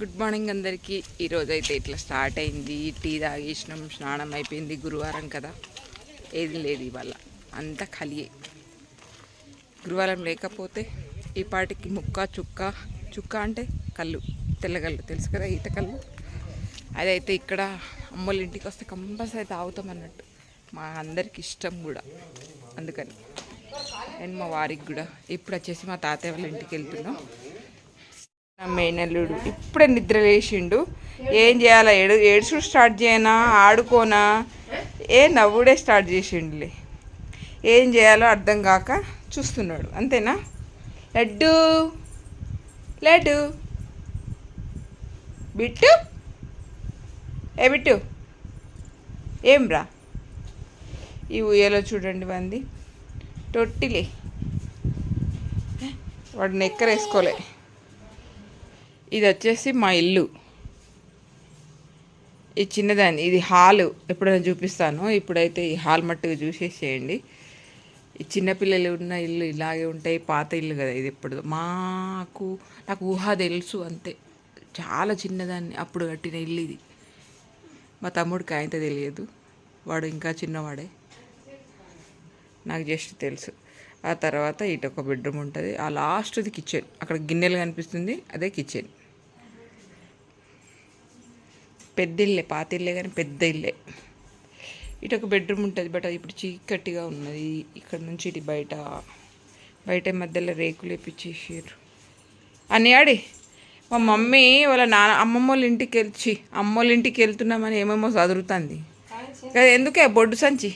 Good morning అందరికీ. ఈరోజు అయితే ఇట్లా స్టార్ట్ అయింది. టీ తాగేసినాం, స్నానం అయిపోయింది. గురువారం కదా, ఏది లేదు ఇవాళ, అంతా ఖాళీ. గురువారం లేకపోతే ఈ పాటికి చుక్క అంటే కళ్ళు, తెల్లగళ్ళు తెలుసు కదా, ఈత కళ్ళు. అదైతే ఇక్కడ అమ్మోళ్ళ ఇంటికి వస్తే కంపల్సరీ తాగుతాం అన్నట్టు, మా అందరికి ఇష్టం కూడా, అందుకని. అండ్ మా వారికి కూడా. ఇప్పుడు వచ్చేసి మా తాతయ్య వాళ్ళ ఇంటికి వెళ్తున్నాం. మేనల్లుడు ఇప్పుడే నిద్ర లేచిండు. ఏం చేయాలా, ఏడుచుడు స్టార్ట్ చేయనా, ఆడుకోనా, నవ్వుడే స్టార్ట్ చేసిండులే. ఏం చేయాలో అర్థం కాక చూస్తున్నాడు, అంతేనా. లడ్డు లడ్డు బిట్టు, బిట్టు ఏం రా. ఈ ఉయ్యలో చూడండి వంది తొట్టిలే, వాడు నెక్కరేసుకోలే. ఇది వచ్చేసి మా ఇల్లు, ఈ చిన్నదాన్ని, ఇది హాలు. ఎప్పుడైనా చూపిస్తాను. ఇప్పుడైతే ఈ హాల్ మట్టుగా చూసేసేయండి. ఈ చిన్నపిల్లలు ఉన్న ఇల్లు ఇలాగే ఉంటాయి, పాత ఇల్లు కదా ఇది. ఎప్పుడు నాకు ఊహ తెలుసు అంతే, చాలా చిన్నదాన్ని అప్పుడు కట్టిన ఇల్లు ఇది. మా తమ్ముడికి ఆయనతో తెలియదు, వాడు ఇంకా చిన్నవాడే, నాకు జస్ట్ తెలుసు. ఆ తర్వాత ఇటు ఒక బెడ్రూమ్ ఉంటుంది, ఆ లాస్ట్ది కిచెన్, అక్కడ గిన్నెలు కనిపిస్తుంది, అదే కిచెన్. పెద్ద ఇల్లే, పాత ఇల్లే కానీ పెద్ద ఇల్లే. ఇటు ఒక బెడ్రూమ్ ఉంటుంది, బట్ అది ఇప్పుడు చీకటిగా ఉన్నది. ఇక్కడ నుంచి ఇటు బయట మధ్యలో రేకులు వేపించేసారు అని ఆడి. మా మమ్మీ వాళ్ళ అమ్మమ్మ వాళ్ళ ఇంటికి వెళ్తున్నామని ఏమేమో చదువుతుంది కదా. ఎందుకే బొడ్డు సంచి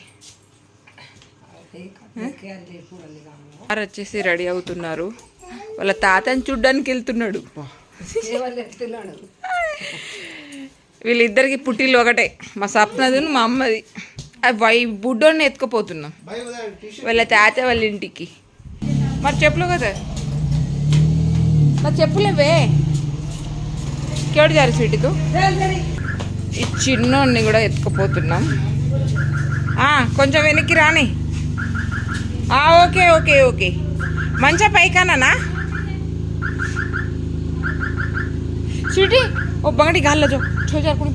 వారు వచ్చేసి రెడీ అవుతున్నారు. వాళ్ళ తాతని చూడ్డానికి వెళ్తున్నాడు. వీళ్ళిద్దరికి పుట్టిల్లు ఒకటే, మా సప్నది మా అమ్మది. బుడ్డోని ఎత్తుకుపోతున్నాం వాళ్ళ తాత వాళ్ళ ఇంటికి. మరి చెప్పులు కదా, మరి చెప్పులేవే కేడు జారి స్వీటుకు. ఈ చిన్నోడిని కూడా ఎత్తుకుపోతున్నాం. కొంచెం వెనక్కి రాని. Okay okay okay. మంచిగా పైకానా స్వీటీ, ఓ బంగడి గాల్లో జో छोजार पड़े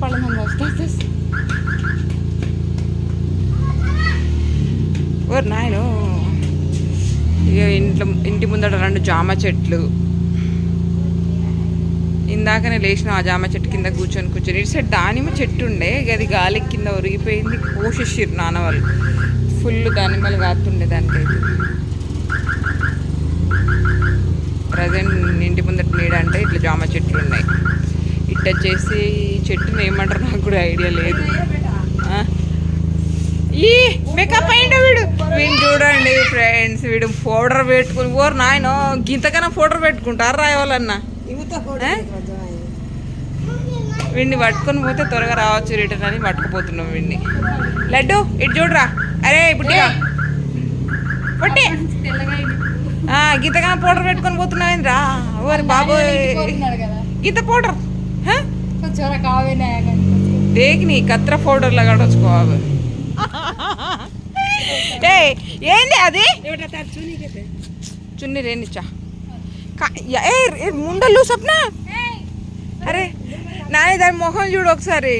ఓర్ నాయను. ఇక ఇంటి ముందట 2 జామ చెట్లు. ఇందాకనే లేచిన ఆ జామ చెట్టు కింద కూర్చొని ఇటు సైడ్ దానిమ్మ చెట్టు ఉండే, అది గాలి కింద ఒరిగిపోయింది. కోసేసిర్రు నాన్న వాళ్ళు, ఫుల్ దానిమ్మలు కాస్తుండే దానికైతే. ప్రజెంట్ ఇంటి ముందట నీడ అంటే ఇట్లా జామ చెట్లు ఉన్నాయి. ఇట్ట వచ్చేసి చెట్టుని ఏమంటారు నాకు కూడా ఐడియా లేదు. ఈ మేకప్ అయిండు వీడు చూడండి ఫ్రెండ్స్. వీడు పౌడర్ పెట్టుకుని, ఓరు నాయన గింతకన్నా పౌడర్ పెట్టుకుంటారు రాయవాలన్నా. వీడిని పట్టుకొని పోతే త్వరగా రావచ్చు రిటర్న్ అని పట్టుకుపోతున్నాం వీడిని. లడ్డు ఇటు చూడరా. అరే బుట్టిగా బుట్టి, గింతకన్నా పౌడర్ పెట్టుకొని పోతున్నావు రా. ఓరి బాబోయ్, గీత పౌడర్ దేకిని కత్ర పౌడర్ లాగా వచ్చుకోవాలి. ఏంది అది చున్నీ రేనిచ్చా ముండలు సప్న. అరే నాని దాని మొహం చూడు ఒకసారి.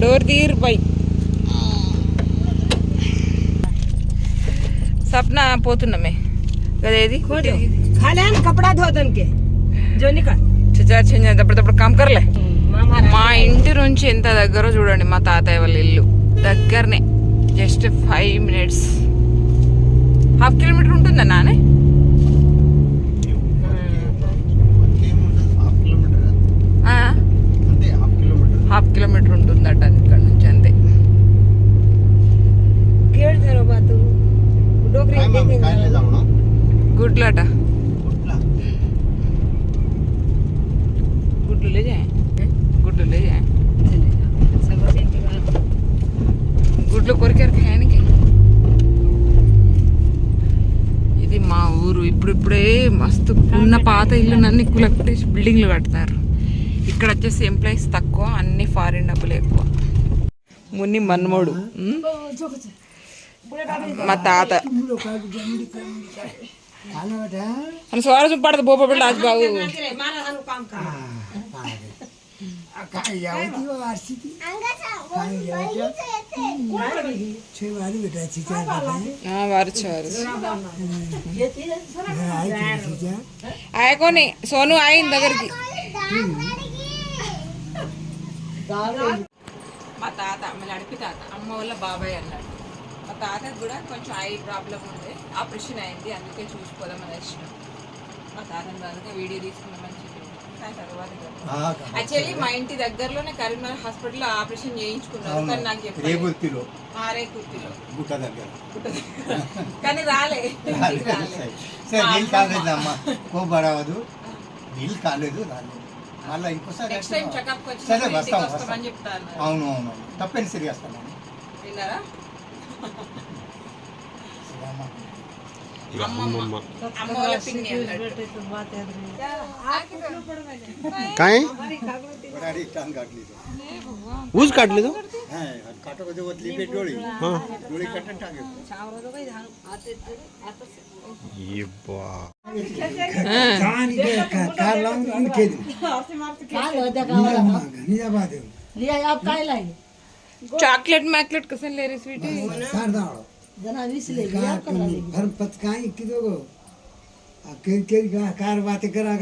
డోర్ తీర్ బై. सपना పోతున్నామే కదేది खाले कपड़ा धो दन के जो निकल చచార్ చేంజప్పుడు కామ్ కర్లే. మా ఇంటి నుంచి ఎంత దగ్గర చూడండి, మా తాతయ్య వాళ్ళ ఇల్లు దగ్గరనే, జస్ట్ 5 minutes, 1/2 kilometer ఉంటుందా నానే. హాఫ్ కిలోమీటర్ ఉంటుందట ఇక్కడ నుంచి, అంతే. గుడ్లట, గుడ్లు లే జాయ్, గుడ్లు కొరికారు ఖాయానికి. ఇది మా ఊరు. ఇప్పుడే మస్తు ఉన్న పాత ఇల్లు అన్ని కులపెట్టేసి బిల్డింగ్లు కడతారు. ఇక్కడ వచ్చేసి ఎంప్లాయీస్ తక్కువ, అన్ని ఫారిన్ డబ్బులు ఎక్కువ. ముని మన్మోడు మా తాత అని సోర చూపడదు బోపడు రాజు బాబు ఆయకోని సోను ఆయన దగ్గరికి మా తాత మళ్ళీ అడిపి తాత అమ్మ వాళ్ళ బాబాయ్ అన్నాడు మా తాతకు కూడా కొంచెం ఐ ప్రాబ్లం ఉంది ఆపరేషన్ అయింది అందుకే చూసుకోదామని వచ్చినాం మా తాతను అందుకే వీడియో తీసుకున్నామని చెప్పి తర్వాత యాక్చువల్లీ మా ఇంటి దగ్గరలోనే కరీంనగర్ హాస్పిటల్లో ఆపరేషన్ చేయించుకున్నారు కానీ నాకు చెప్పారు కానీ రాలే మళ్ళీ ఇంకోసారి నెక్స్ట్ టైం చెకప్ సరే వస్తాం వస్తామని చెప్తాను అవును అవును తప్పనిసరి వస్తాను విన్నారా काय ऊस काढले तो डोळी कटन टाके चॉकलेट मैकलेट कसं ले रे स्वीट कार बातें करा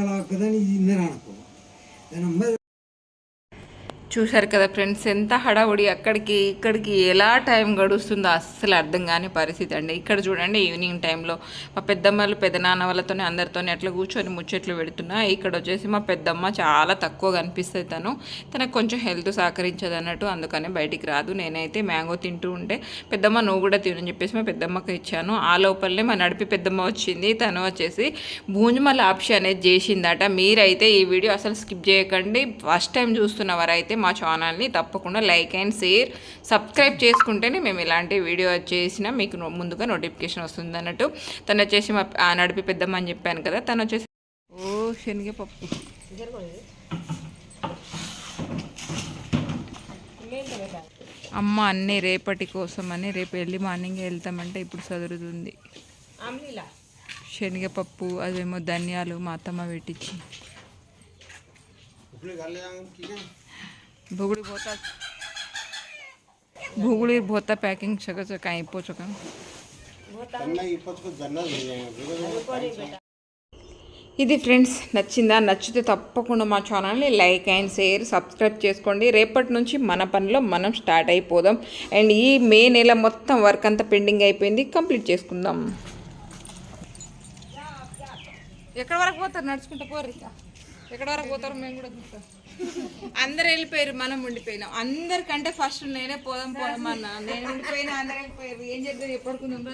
చూశారు కదా ఫ్రెండ్స్ ఎంత హడావుడి అక్కడికి ఇక్కడికి ఎలా టైం గడుస్తుందో అస్సలు అర్థం కాని పరిస్థితి అండి ఇక్కడ చూడండి ఈవినింగ్ టైంలో మా పెద్దమ్మలు పెద్దనాన్న వాళ్ళతోనే అందరితోనే అట్లా కూర్చొని ముచ్చట్లు పెడుతున్నా ఇక్కడ వచ్చేసి మా పెద్దమ్మ చాలా తక్కువ కనిపిస్తుంది తనకు కొంచెం హెల్త్ సహకరించదు అన్నట్టు అందుకని బయటికి రాదు నేనైతే మ్యాంగో తింటూ ఉంటే పెద్దమ్మ నువ్వు కూడా తినని చెప్పేసి మా పెద్దమ్మకి ఇచ్చాను ఆ లోపలనే మా నడిపి పెద్దమ్మ వచ్చింది తను వచ్చేసి భూంజమల ఆప్షన్ అనేది చేసిందట మీరైతే ఈ వీడియో అసలు స్కిప్ చేయకండి ఫస్ట్ టైం చూస్తున్నవారైతే మా ఛానల్ని తప్పకుండా లైక్ అండ్ షేర్ సబ్స్క్రైబ్ చేసుకుంటేనే మేము ఇలాంటి వీడియో చేసినా మీకు ముందుగా నోటిఫికేషన్ వస్తుంది అన్నట్టు తను వచ్చేసి మా నడిపి పెద్దమ్మ అని చెప్పాను కదా తను వచ్చేసి శనగపప్పు అమ్మ అన్నీ రేపటి కోసం అని రేపు ఎర్లీ మార్నింగ్ వెళ్తామంటే ఇప్పుడు చదువుతుంది శనగపప్పు అదేమో ధనియాలు మా అత్తమ్మ పెట్టించి भुगड़ी भोता पैकिंग सगळं काही पोचो का ఇది ఫ్రెండ్స్ నచ్చిందా నచ్చితే తప్పకుండా మా ఛానల్ని లైక్ అండ్ షేర్ సబ్స్క్రైబ్ చేసుకోండి రేపటి నుంచి మన పనిలో మనం స్టార్ట్ అయిపోదాం అండ్ ఈ మే నెల మొత్తం వర్క్ అంతా పెండింగ్ అయిపోయింది కంప్లీట్ చేసుకుందాం ఎక్కడ వరకు పోతారు నడుచుకుంటూ పోరు ఎక్కడ వరకు పోతారు మేము కూడా చూస్తాం అందరు వెళ్ళిపోయారు మనం ఉండిపోయినాం అందరికంటే ఫస్ట్ నేనే పోదాం అన్నా నేను ఉండిపోయినా అందరు వెళ్ళిపోయారు ఏం చేద్దాం ఎప్పటికుందాం